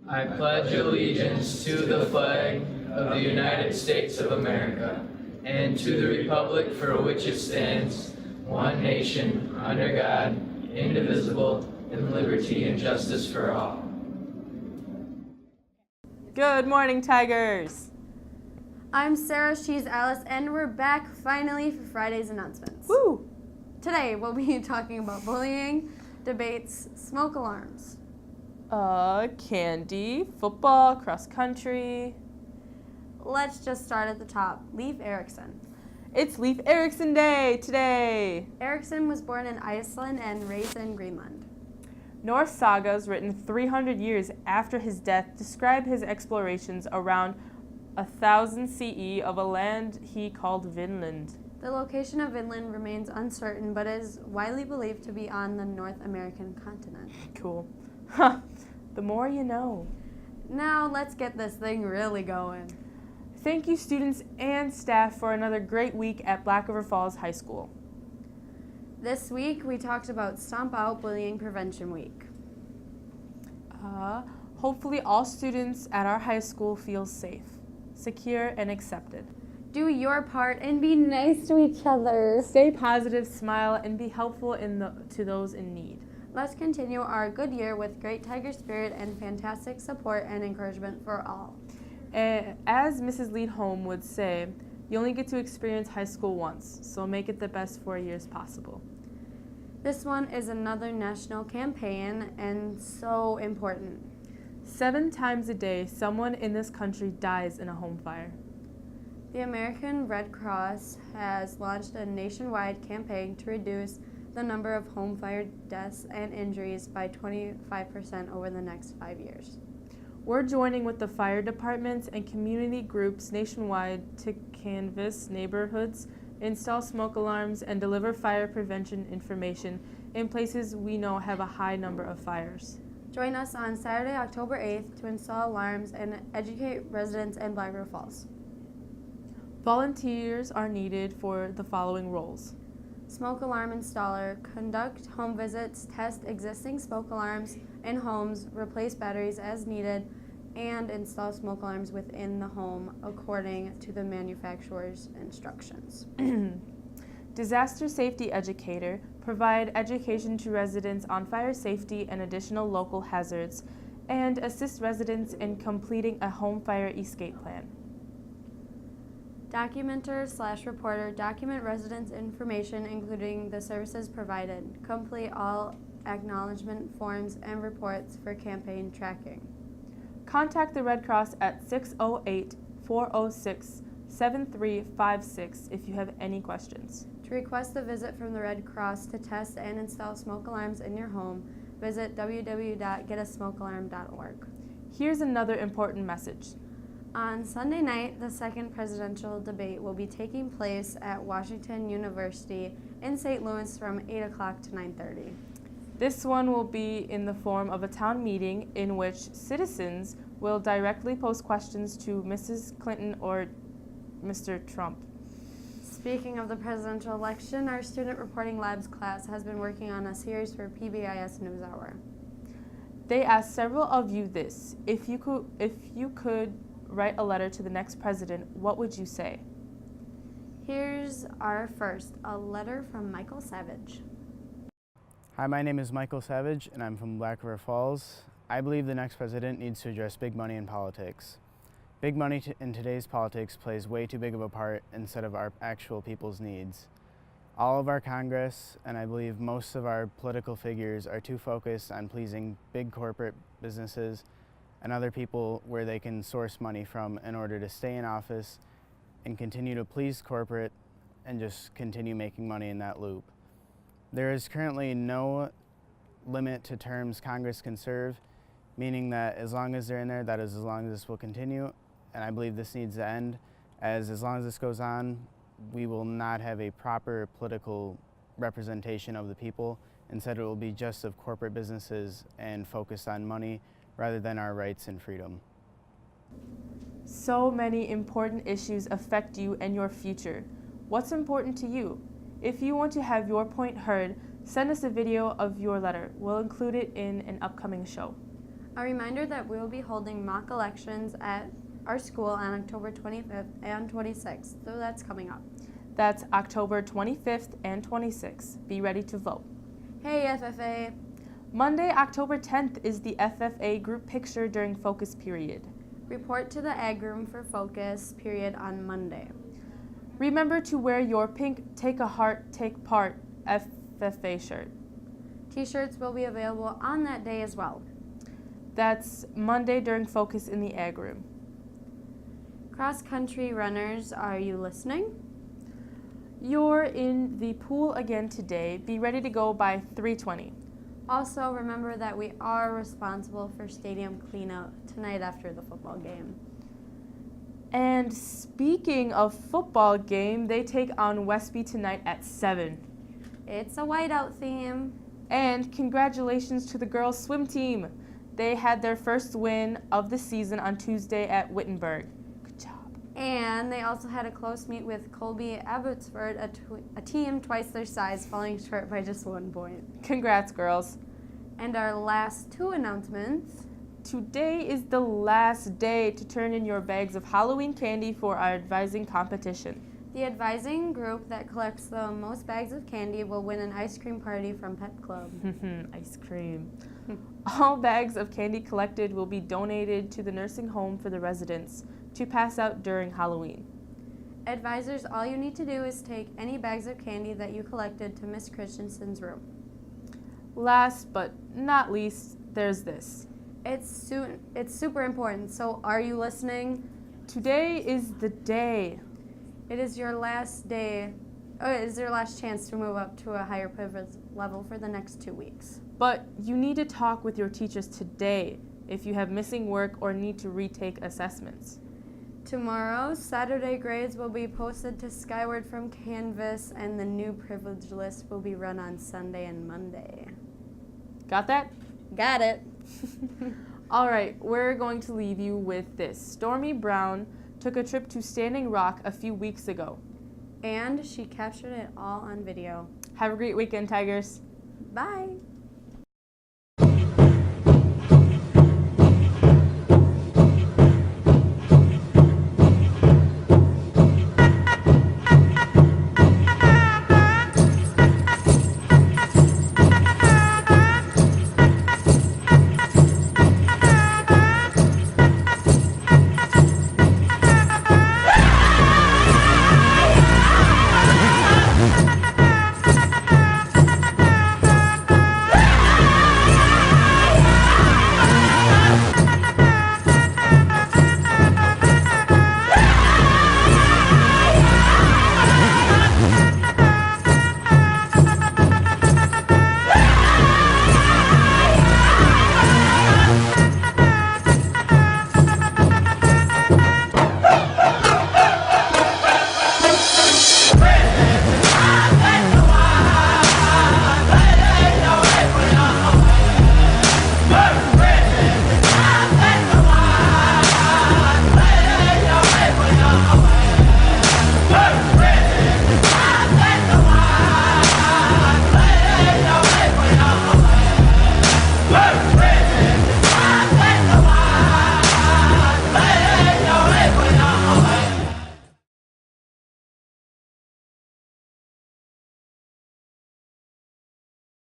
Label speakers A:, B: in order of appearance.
A: I pledge allegiance to the flag of the United States of America and to the republic for which it stands, one nation, under God, indivisible, with liberty and justice for all.
B: Good morning, Tigers!
C: I'm Sarah, she's Alice, and we're back finally for Friday's announcements.
B: Woo!
C: Today we'll be talking about bullying, debates, smoke alarms.
B: Candy, football, cross country.
C: Let's just start at the top. Leif Erikson.
B: It's Leif Erikson Day today!
C: Erikson was born in Iceland and raised in Greenland.
B: Norse sagas written 300 years after his death describe his explorations around 1000 CE of a land he called Vinland.
C: The location of Vinland remains uncertain, but is widely believed to be on the North American continent.
B: Cool. Huh. The more you know.
C: Now let's get this thing really going.
B: Thank you, students and staff, for another great week at Black River Falls High School.
C: This week we talked about Stomp Out Bullying Prevention Week.
B: Hopefully all students at our high school feel safe, secure, and accepted.
C: Do your part and be nice to each other.
B: Stay positive, smile, and be helpful to those in need.
C: Let's continue our good year with great Tiger spirit and fantastic support and encouragement for all.
B: As Mrs. Leadholm would say, you only get to experience high school once, so make it the best 4 years possible.
C: This one is another national campaign and so important.
B: 7 times a day, someone in this country dies in a home fire.
C: The American Red Cross has launched a nationwide campaign to reduce the number of home fire deaths and injuries by 25% over the next 5 years.
B: We're joining with the fire departments and community groups nationwide to canvass neighborhoods, install smoke alarms, and deliver fire prevention information in places we know have a high number of fires.
C: Join us on Saturday, October 8th to install alarms and educate residents in Black River Falls.
B: Volunteers are needed for the following roles.
C: Smoke alarm installer, conduct home visits, test existing smoke alarms in homes, replace batteries as needed, and install smoke alarms within the home according to the manufacturer's instructions.
B: Disaster safety educator, provide education to residents on fire safety and additional local hazards, and assist residents in completing a home fire escape plan.
C: Documenter/reporter, document residents' information including the services provided. Complete all acknowledgement forms and reports for campaign tracking.
B: Contact the Red Cross at 608-406-7356 if you have any questions.
C: To request a visit from the Red Cross to test and install smoke alarms in your home, visit www.getasmokealarm.org.
B: Here's another important message.
C: On Sunday night, the second presidential debate will be taking place at Washington University in St. Louis from 8 o'clock to 9:30.
B: This one will be in the form of a town meeting in which citizens will directly pose questions to Mrs. Clinton or Mr. Trump.
C: Speaking of the presidential election, our Student Reporting Labs class has been working on a series for PBIS NewsHour.
B: They asked several of you this. If you could write a letter to the next president, what would you say?
C: Here's our first, a letter from Michael Savage.
D: Hi, my name is Michael Savage, and I'm from Black River Falls. I believe the next president needs to address big money in politics. Big money in today's politics plays way too big of a part instead of our actual people's needs. All of our Congress, and I believe most of our political figures, are too focused on pleasing big corporate businesses and other people where they can source money from in order to stay in office and continue to please corporate and just continue making money in that loop. There is currently no limit to terms Congress can serve, meaning that as long as they're in there, that is as long as this will continue, and I believe this needs to end, as long as this goes on, we will not have a proper political representation of the people. Instead, it will be just of corporate businesses and focused on money rather than our rights and freedom.
B: So many important issues affect you and your future. What's important to you? If you want to have your point heard, send us a video of your letter. We'll include it in an upcoming show.
C: A reminder that we will be holding mock elections at our school on October 25th and 26th, so that's coming up.
B: That's October 25th and 26th. Be ready to vote.
C: Hey FFA!
B: Monday, October 10th is the FFA group picture during focus period.
C: Report to the Ag Room for focus period on Monday.
B: Remember to wear your pink Take a Heart, Take Part FFA shirt.
C: T-shirts will be available on that day as well.
B: That's Monday during focus in the Ag Room.
C: Cross-country runners, are you listening?
B: You're in the pool again today. Be ready to go by 3:20.
C: Also, remember that we are responsible for stadium cleanup tonight after the football game.
B: And speaking of football game, they take on Westby tonight at 7.
C: It's a whiteout theme.
B: And congratulations to the girls' swim team. They had their first win of the season on Tuesday at Wittenberg. Good job.
C: And they also had a close meet with Colby Abbotsford, a team twice their size, falling short by just 1 point.
B: Congrats, girls.
C: And our last 2 announcements.
B: Today is the last day to turn in your bags of Halloween candy for our advising competition.
C: The advising group that collects the most bags of candy will win an ice cream party from Pet Club.
B: Ice cream. All bags of candy collected will be donated to the nursing home for the residents to pass out during Halloween.
C: Advisors, all you need to do is take any bags of candy that you collected to Miss Christensen's room.
B: Last but not least, there's this.
C: It's super important, so are you listening?
B: Today is the day.
C: It is your last day, it is your last chance to move up to a higher privilege level for the next 2 weeks.
B: But you need to talk with your teachers today if you have missing work or need to retake assessments.
C: Tomorrow, Saturday grades will be posted to Skyward from Canvas, and the new privilege list will be run on Sunday and Monday.
B: Got that?
C: Got it.
B: All right, we're going to leave you with this. Stormy Brown took a trip to Standing Rock a few weeks ago.
C: And she captured it all on video.
B: Have a great weekend, Tigers.
C: Bye.